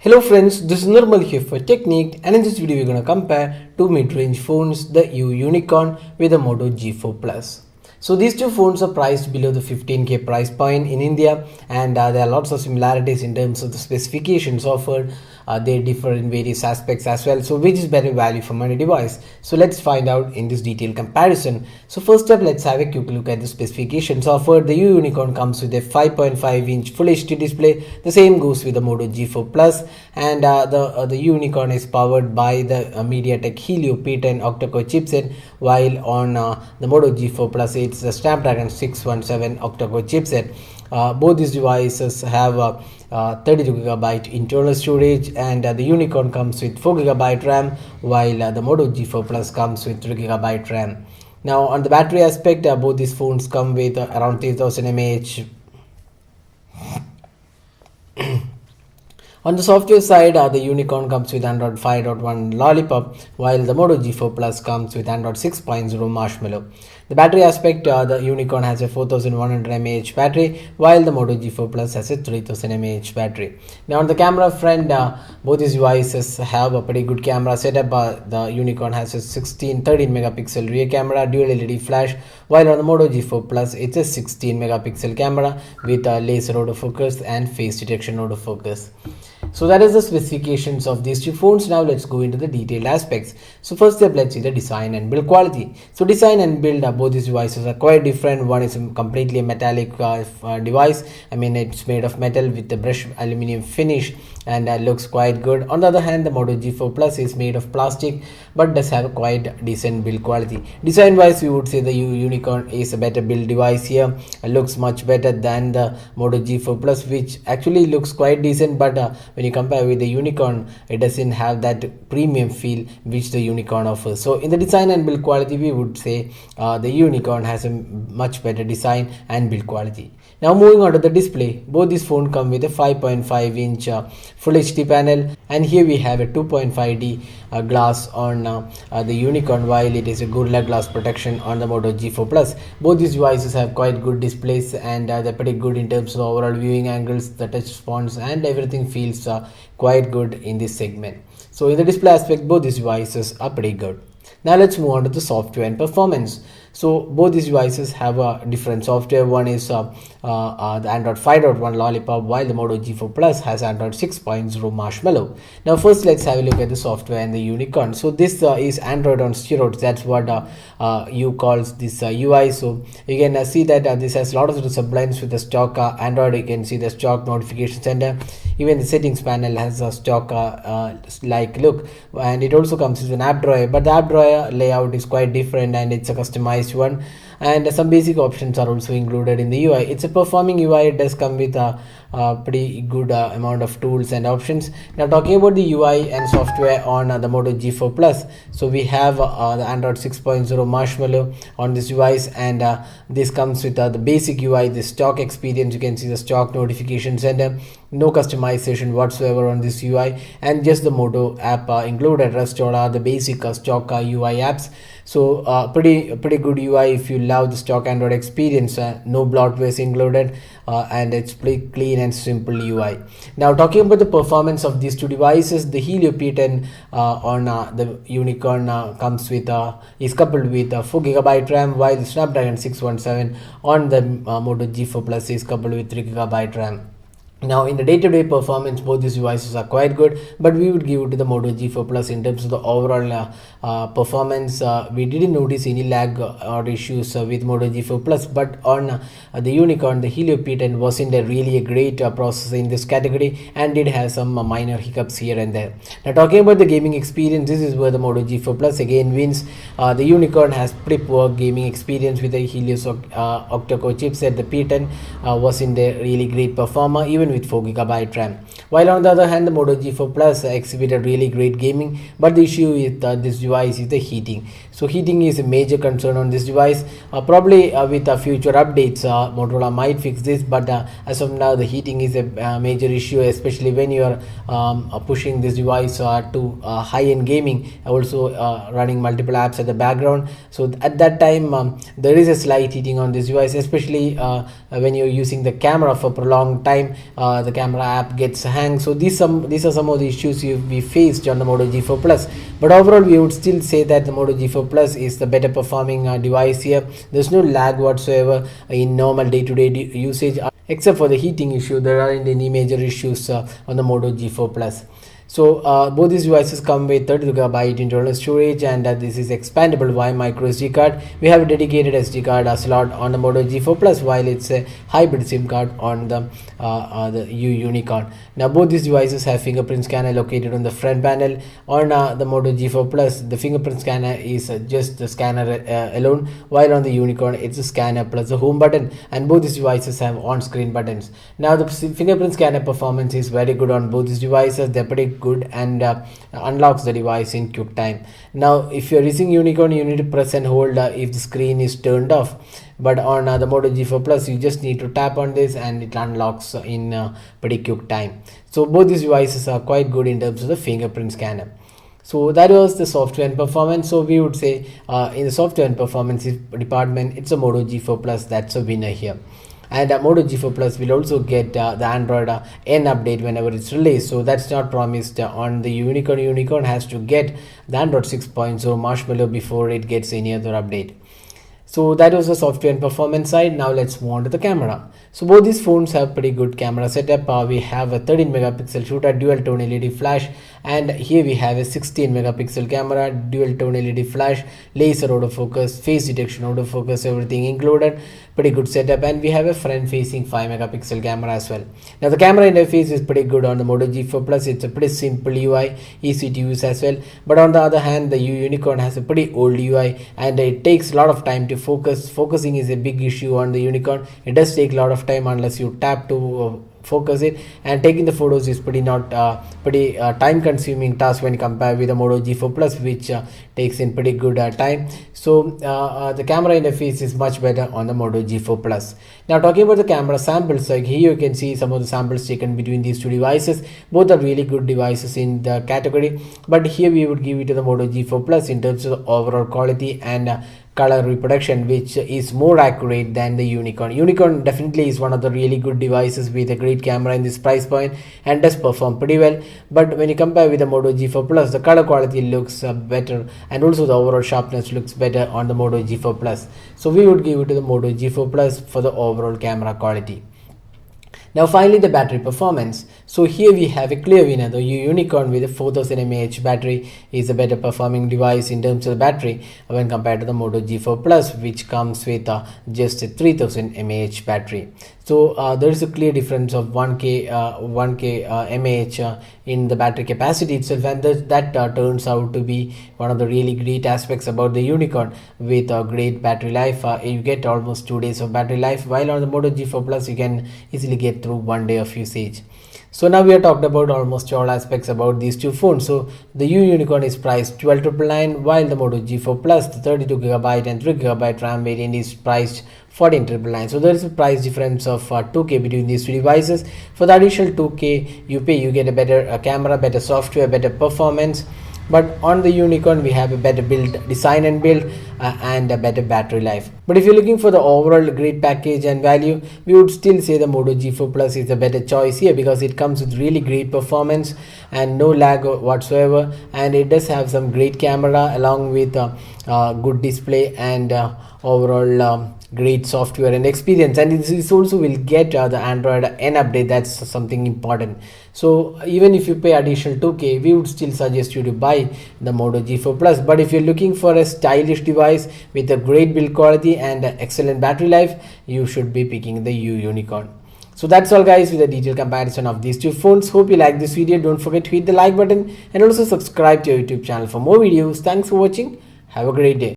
Hello friends, this is Nirmal here for Technique, and in this video we're going to compare two mid-range phones, the Unicorn with the Moto G4 Plus. So these two phones are priced below the 15k price point in India, and there are lots of similarities in terms of the specifications offered. They differ in various aspects as well. So which is better value for money device? So let's find out in this detailed comparison. So first up, let's have a quick look at the specifications offered. The Unicorn comes with a 5.5-inch Full HD display. The same goes with the Moto G4 Plus, and the Unicorn is powered by the MediaTek Helio P10 octa-core chipset, while on the Moto G4 Plus it's the Snapdragon 617 octa-core chipset. Both these devices have 32GB internal storage, and the Unicorn comes with 4GB RAM, while the Moto G4 Plus comes with 3GB RAM. Now on the battery aspect, both these phones come with around 3000 mAh. On the software side, the Unicorn comes with Android 5.1 Lollipop, while the Moto G4 Plus comes with Android 6.0 Marshmallow. The battery aspect, the Unicorn has a 4100 mAh battery, while the Moto G4 Plus has a 3000 mAh battery. Now on the camera front, both these devices have a pretty good camera setup. The Unicorn has a 13 megapixel rear camera, dual LED flash, while on the Moto G4 Plus it's a 16 megapixel camera with laser autofocus and face detection autofocus. So that is the specifications of these two phones. Now let's go into the detailed aspects. So first up, let's see the design and build quality. So design and build, both these devices are quite different. One is completely a metallic device. I mean, it's made of metal with the brushed aluminum finish, and looks quite good. On the other hand, the Moto G4 Plus is made of plastic but does have a quite decent build quality. Design wise, we would say the Unicorn is a better build device here. It looks much better than the Moto G4 Plus, which actually looks quite decent, but when you compare with the Unicorn, it doesn't have that premium feel which the Unicorn offers. So in the design and build quality, we would say the Unicorn has a much better design and build quality. Now moving on to the display, both these phones come with a 5.5-inch Full HD panel, and here we have a 2.5D glass on the Unicorn, while it is a Gorilla Glass protection on the Moto G4 Plus. Both these devices have quite good displays, and they're pretty good in terms of overall viewing angles, the touch response, and everything feels quite good in this segment. So in the display aspect, both these devices are pretty good. Now let's move on to the software and performance. So both these devices have a different software. One is the Android 5.1 Lollipop, while the Moto G4 Plus has Android 6.0 Marshmallow. Now first, let's have a look at the software and the Unicorn. So this is Android on steroids. That's what you calls this UI. So you can see that this has a lot of the sublimes with the stock Android. You can see the stock notification center. Even the settings panel has a stock like look, and it also comes with an app drawer, but the app drawer layout is quite different, and it's a customized one, and some basic options are also included in the UI. It's a performing UI. It does come with a pretty good amount of tools and options. Now talking about the UI and software on the Moto G4 Plus, so we have the Android 6.0 Marshmallow on this device, and this comes with the basic UI, the stock experience. You can see the stock notification center, no customization whatsoever on this UI, and just the Moto app included. Rest all are the basic stock UI apps. So pretty good UI if you love the stock Android experience. No bloatware included, and it's pretty clean and simple UI. Now talking about the performance of these two devices, the Helio P10 on the Unicorn comes with is coupled with 4GB RAM, while the Snapdragon 617 on the Moto G4 Plus is coupled with 3GB RAM. Now in the day-to-day performance, both these devices are quite good, but we would give it to the Moto G4 Plus in terms of the overall performance. We didn't notice any lag or issues with Moto G4 Plus, but on the Unicorn, the Helio P10 wasn't really a great processor in this category, and did have some minor hiccups here and there. Now talking about the gaming experience, this is where the Moto G4 Plus again wins. The Unicorn has pretty poor gaming experience with the Helios octa-core chipset. The P10 wasn't a really great performer, even with 4GB RAM. While on the other hand, the Moto G4 Plus exhibited really great gaming, but the issue with this device is the heating. So heating is a major concern on this device. Probably with future updates, Motorola might fix this, but as of now, the heating is a major issue, especially when you are pushing this device to high-end gaming, also running multiple apps at the background. So at that time, there is a slight heating on this device, especially when you're using the camera for prolonged time. the camera app gets hang. So these are some of the issues we faced on the Moto G4 Plus. But overall, we would still say that the Moto G4 Plus is the better performing device here. There's no lag whatsoever in normal day-to-day usage, except for the heating issue. There aren't any major issues on the Moto G4 Plus. So both these devices come with 32GB internal storage, and this is expandable via micro SD card. We have a dedicated SD card slot on the Moto G4 Plus, while it's a hybrid SIM card on the Unicorn. Now both these devices have fingerprint scanner located on the front panel. On the Moto G4 Plus, the fingerprint scanner is just the scanner alone, while on the Unicorn it's a scanner plus the home button, and both these devices have on-screen buttons. Now the fingerprint scanner performance is very good on both these devices. They're pretty good and unlocks the device in quick time. Now if you're using Unicorn, you need to press and hold if the screen is turned off, but on the Moto G4 Plus you just need to tap on this and it unlocks in pretty quick time. So both these devices are quite good in terms of the fingerprint scanner. So that was the software and performance. So we would say in the software and performance department, it's a Moto G4 Plus that's a winner here. And Moto G4 Plus will also get the Android N update whenever it's released. So that's not promised on the Unicorn. Unicorn has to get the Android 6.0 Marshmallow before it gets any other update. So that was the software and performance side. Now let's move on to the camera. So both these phones have pretty good camera setup. We have a 13 megapixel shooter, dual tone LED flash, and here we have a 16 megapixel camera, dual tone LED flash, laser autofocus, face detection autofocus, everything included. Pretty good setup, and we have a front facing 5 megapixel camera as well. Now the camera interface is pretty good on the Moto G4 Plus. It's a pretty simple UI, easy to use as well. But on the other hand, the Unicorn has a pretty old UI and it takes a lot of time to focus. Focusing is a big issue on the Unicorn. It does take a lot of time unless you tap to focus it, and taking the photos is pretty time consuming task when compared with the Moto G4 Plus, which takes in pretty good time. So the camera interface is much better on the Moto G4 Plus. Now talking about the camera samples, like here you can see some of the samples taken between these two devices. Both are really good devices in the category, but here we would give it to the Moto G4 Plus in terms of the overall quality and color reproduction, which is more accurate than the Unicorn. Unicorn definitely is one of the really good devices with a great camera in this price point and does perform pretty well. But when you compare with the Moto G4 Plus, the color quality looks better, and also the overall sharpness looks better on the Moto G4 Plus. So we would give it to the Moto G4 Plus for the overall camera quality. Now finally, the battery performance. So here we have a clear winner. The Unicorn with a 4000 mAh battery is a better performing device in terms of the battery when compared to the Moto G4 Plus, which comes with just a 3000 mAh battery. So there is a clear difference of 1k mAh in the battery capacity itself, and that turns out to be one of the really great aspects about the Unicorn with a great battery life. You get almost 2 days of battery life, while on the Moto G4 Plus you can easily get through 1 day of usage. So now we have talked about almost all aspects about these two phones. So the Unicorn is priced 12,999, while the Moto G4 Plus, the 32GB and 3GB RAM variant, is priced 14,999. So there is a price difference of 2k between these two devices. For the additional 2k you pay, you get a better camera, better software, better performance. But on the Unicorn we have a better design and build and a better battery life. But if you're looking for the overall great package and value, we would still say the Moto G4 Plus is a better choice here, because it comes with really great performance and no lag whatsoever, and it does have some great camera along with good display and overall great software and experience. And this also will get the Android N update. That's something important. So even if you pay additional 2k, we would still suggest you to buy the Moto G4 Plus. But if you're looking for a stylish device with a great build quality and excellent battery life, you should be picking the Unicorn. So that's all guys with a detailed comparison of these two phones. Hope you like this video. Don't forget to hit the like button and also subscribe to our YouTube channel for more videos. Thanks for watching. Have a great day.